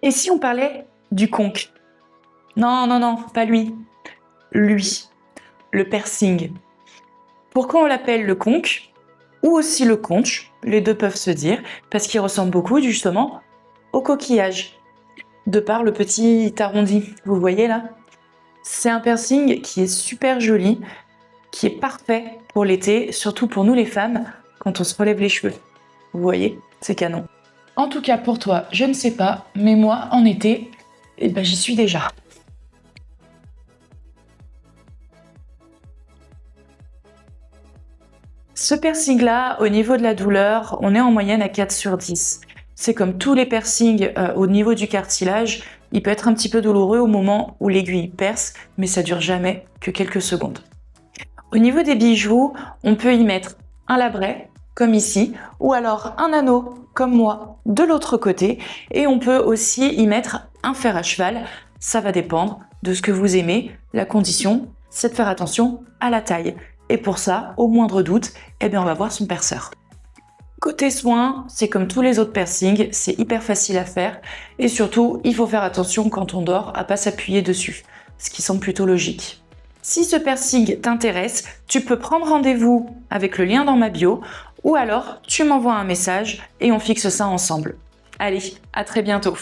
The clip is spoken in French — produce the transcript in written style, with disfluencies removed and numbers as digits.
Et si on parlait du conque? Non, non, non, pas lui. Lui, le piercing. Pourquoi on l'appelle le conque ou aussi le conche? Les deux peuvent se dire, parce qu'il ressemble beaucoup justement au coquillage, de par le petit arrondi, vous voyez là? C'est un piercing qui est super joli, qui est parfait pour l'été, surtout pour nous les femmes, quand on se relève les cheveux. Vous voyez, c'est canon. En tout cas pour toi, je ne sais pas, mais moi en été, eh ben, j'y suis déjà. Ce piercing-là, au niveau de la douleur, on est en moyenne à 4 sur 10. C'est comme tous les piercings au niveau du cartilage, il peut être un petit peu douloureux au moment où l'aiguille perce, mais ça dure jamais que quelques secondes. Au niveau des bijoux, on peut y mettre un labret, comme ici, ou alors un anneau, comme moi, de l'autre côté, et on peut aussi y mettre un fer à cheval. Ça va dépendre de ce que vous aimez. La condition, c'est de faire attention à la taille. Et pour ça, au moindre doute, eh bien on va voir son perceur. Côté soins, c'est comme tous les autres piercings, c'est hyper facile à faire et surtout, il faut faire attention quand on dort à pas s'appuyer dessus, ce qui semble plutôt logique. Si ce piercing t'intéresse, tu peux prendre rendez-vous avec le lien dans ma bio ou alors tu m'envoies un message et on fixe ça ensemble. Allez, à très bientôt!